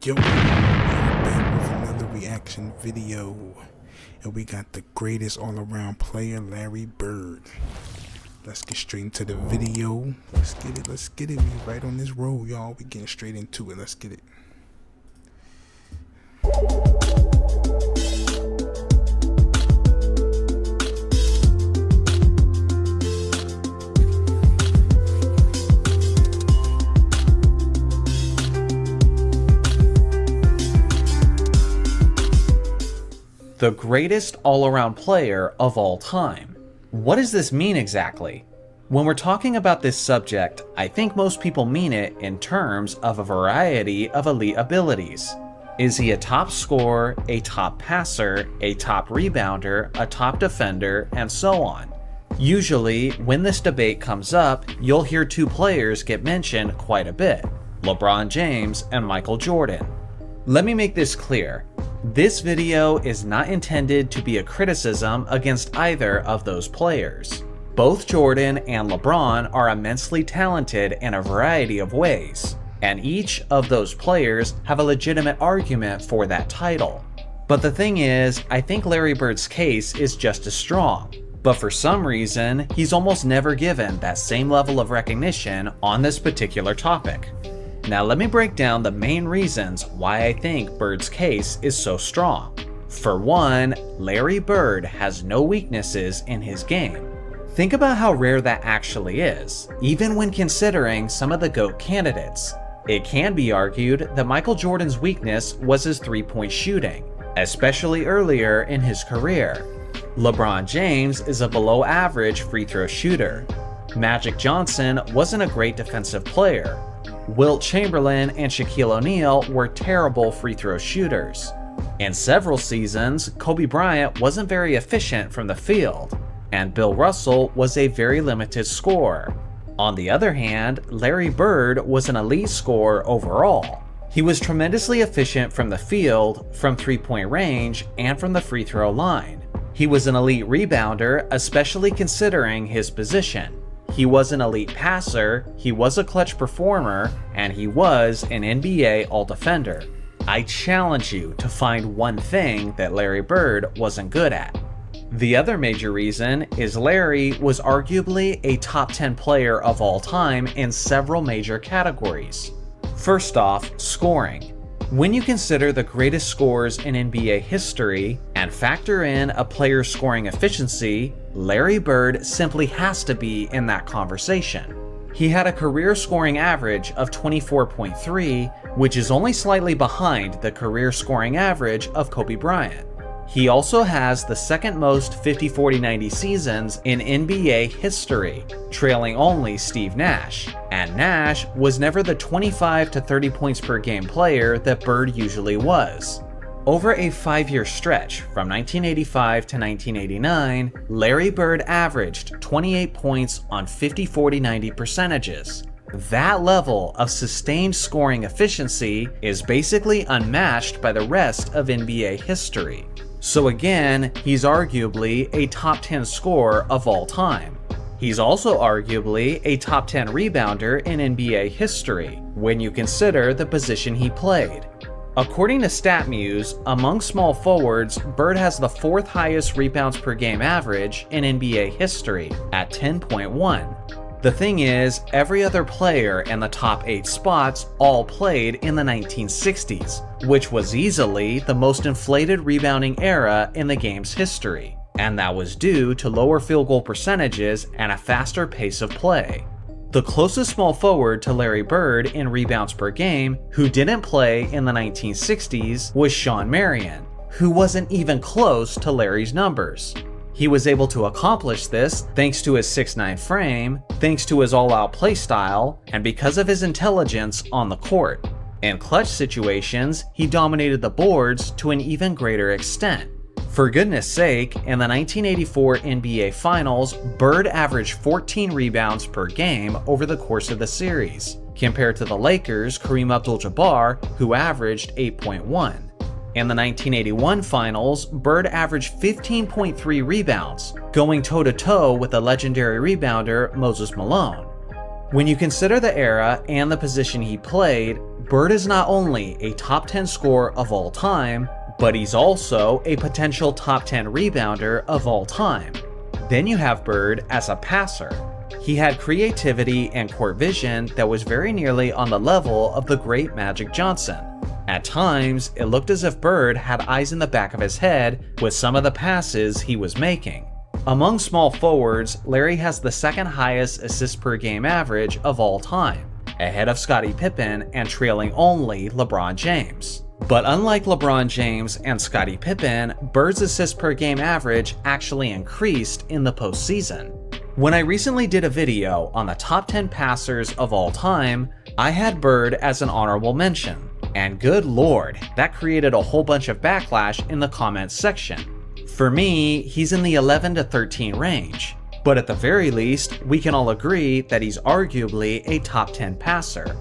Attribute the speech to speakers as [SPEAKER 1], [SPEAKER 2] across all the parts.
[SPEAKER 1] Yo, we're back with another reaction video, and we got the greatest all-around player, Larry Bird. Let's get straight into the video. Let's get it. We right on this road, y'all. We getting straight into it. Let's get it.
[SPEAKER 2] The greatest all-around player of all time. What does this mean exactly? When we're talking about this subject, I think most people mean it in terms of a variety of elite abilities. Is he a top scorer, a top passer, a top rebounder, a top defender, and so on? Usually, when this debate comes up, you'll hear two players get mentioned quite a bit: LeBron James and Michael Jordan. Let me make this clear. This video is not intended to be a criticism against either of those players. Both Jordan and LeBron are immensely talented in a variety of ways, and each of those players have a legitimate argument for that title. But the thing is, I think Larry Bird's case is just as strong, but for some reason, he's almost never given that same level of recognition on this particular topic. Now let me break down the main reasons why I think Bird's case is so strong. For one, Larry Bird has no weaknesses in his game. Think about how rare that actually is, even when considering some of the GOAT candidates. It can be argued that Michael Jordan's weakness was his three-point shooting, especially earlier in his career. LeBron James is a below-average free throw shooter. Magic Johnson wasn't a great defensive player. Wilt Chamberlain and Shaquille O'Neal were terrible free throw shooters. In several seasons, Kobe Bryant wasn't very efficient from the field, and Bill Russell was a very limited scorer. On the other hand, Larry Bird was an elite scorer overall. He was tremendously efficient from the field, from three-point range, and from the free throw line. He was an elite rebounder, especially considering his position. He was an elite passer, he was a clutch performer, and he was an NBA All-Defender. I challenge you to find one thing that Larry Bird wasn't good at. The other major reason is Larry was arguably a top 10 player of all time in several major categories. First off, scoring. When you consider the greatest scorers in NBA history and factor in a player's scoring efficiency, Larry Bird simply has to be in that conversation. He had a career scoring average of 24.3, which is only slightly behind the career scoring average of Kobe Bryant. He also has the second most 50-40-90 seasons in NBA history, trailing only Steve Nash, and Nash was never the 25 to 30 points per game player that Bird usually was. Over a 5-year stretch, from 1985 to 1989, Larry Bird averaged 28 points on 50-40-90 percentages. That level of sustained scoring efficiency is basically unmatched by the rest of NBA history. So again, he's arguably a top 10 scorer of all time. He's also arguably a top 10 rebounder in NBA history, when you consider the position he played. According to StatMuse, among small forwards, Bird has the fourth highest rebounds per game average in NBA history at 10.1. The thing is, every other player in the top 8 spots all played in the 1960s, which was easily the most inflated rebounding era in the game's history, and that was due to lower field goal percentages and a faster pace of play. The closest small forward to Larry Bird in rebounds per game who didn't play in the 1960s was Shawn Marion, who wasn't even close to Larry's numbers. He was able to accomplish this thanks to his 6'9" frame, thanks to his all-out play style, and because of his intelligence on the court. In clutch situations, he dominated the boards to an even greater extent. For goodness sake, in the 1984 NBA Finals, Bird averaged 14 rebounds per game over the course of the series, compared to the Lakers' Kareem Abdul-Jabbar, who averaged 8.1. In the 1981 Finals, Bird averaged 15.3 rebounds, going toe-to-toe with the legendary rebounder Moses Malone. When you consider the era and the position he played, Bird is not only a top 10 scorer of all time, but he's also a potential top 10 rebounder of all time. Then you have Bird as a passer. He had creativity and court vision that was very nearly on the level of the great Magic Johnson. At times, it looked as if Bird had eyes in the back of his head with some of the passes he was making. Among small forwards, Larry has the second highest assists per game average of all time, ahead of Scottie Pippen and trailing only LeBron James. But unlike LeBron James and Scottie Pippen, Bird's assists per game average actually increased in the postseason. When I recently did a video on the top 10 passers of all time, I had Bird as an honorable mention. And good lord, that created a whole bunch of backlash in the comments section. For me, he's in the 11 to 13 range. But at the very least, we can all agree that he's arguably a top 10 passer.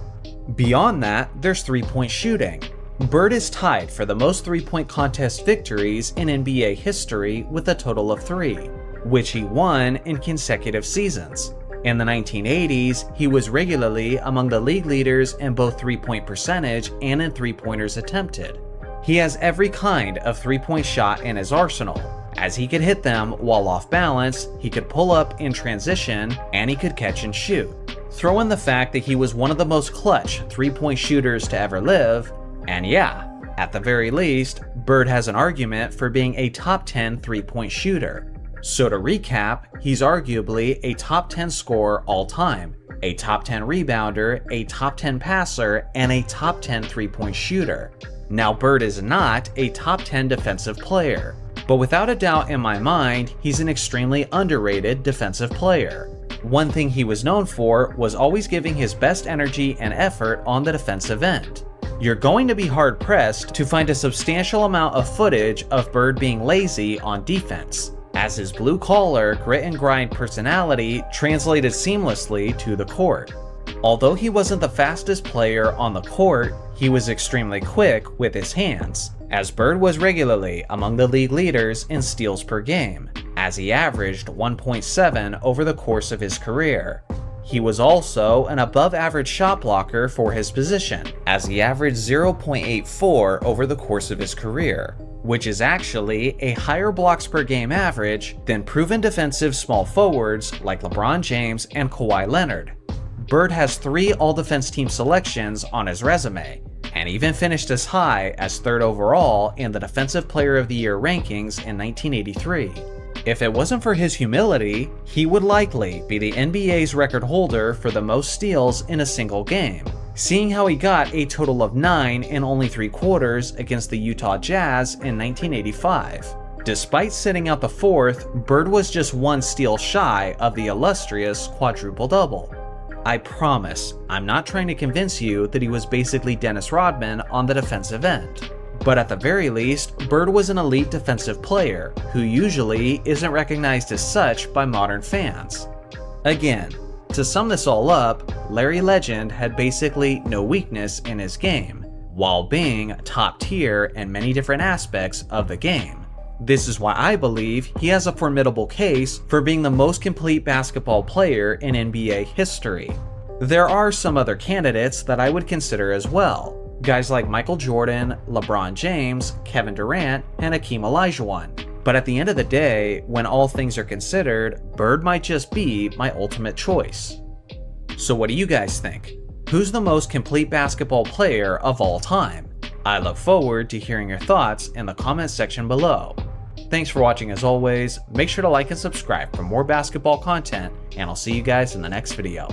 [SPEAKER 2] Beyond that, there's three-point shooting. Bird is tied for the most three-point contest victories in NBA history with a total of 3, which he won in consecutive seasons. In the 1980s, he was regularly among the league leaders in both three-point percentage and in three-pointers attempted. He has every kind of three-point shot in his arsenal, as he could hit them while off balance, he could pull up in transition, and he could catch and shoot. Throw in the fact that he was one of the most clutch three-point shooters to ever live, and yeah, at the very least, Bird has an argument for being a top 10 three-point shooter. So to recap, he's arguably a top 10 scorer all time, a top 10 rebounder, a top 10 passer, and a top 10 three-point shooter. Now Bird is not a top 10 defensive player, but without a doubt in my mind, he's an extremely underrated defensive player. One thing he was known for was always giving his best energy and effort on the defensive end. You're going to be hard-pressed to find a substantial amount of footage of Bird being lazy on defense, as his blue-collar, grit-and-grind personality translated seamlessly to the court. Although he wasn't the fastest player on the court, he was extremely quick with his hands, as Bird was regularly among the league leaders in steals per game, as he averaged 1.7 over the course of his career. He was also an above-average shot blocker for his position, as he averaged 0.84 over the course of his career, which is actually a higher blocks per game average than proven defensive small forwards like LeBron James and Kawhi Leonard. Bird has 3 All-Defense Team selections on his resume, and even finished as high as 3rd overall in the Defensive Player of the Year rankings in 1983. If it wasn't for his humility, he would likely be the NBA's record holder for the most steals in a single game, seeing how he got a total of 9 in only 3 quarters against the Utah Jazz in 1985. Despite sitting out the 4th, Bird was just 1 steal shy of the illustrious quadruple-double. I promise, I'm not trying to convince you that he was basically Dennis Rodman on the defensive end. But at the very least, Bird was an elite defensive player, who usually isn't recognized as such by modern fans. Again, to sum this all up, Larry Legend had basically no weakness in his game, while being top tier in many different aspects of the game. This is why I believe he has a formidable case for being the most complete basketball player in NBA history. There are some other candidates that I would consider as well. Guys like Michael Jordan, LeBron James, Kevin Durant, and Hakeem Olajuwon. But at the end of the day, when all things are considered, Bird might just be my ultimate choice. So what do you guys think? Who's the most complete basketball player of all time? I look forward to hearing your thoughts in the comments section below. Thanks for watching as always, make sure to like and subscribe for more basketball content, and I'll see you guys in the next video.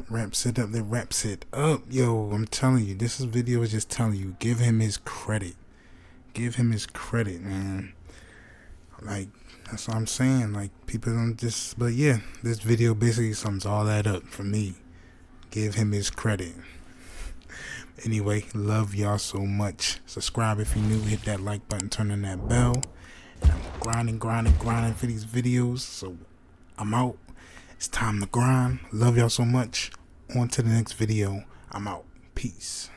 [SPEAKER 1] Wraps it up. Yo, I'm telling you, this video is just telling you, give him his credit. Give him his credit, man. Like, that's what I'm saying. Like, people don't just, but yeah, this video basically sums all that up for me. Give him his credit. Anyway, love y'all so much. Subscribe if you're new, hit that like button, turn on that bell. And I'm grinding for these videos, so I'm out. It's time to grind. Love y'all so much. On to the next video. I'm out. Peace.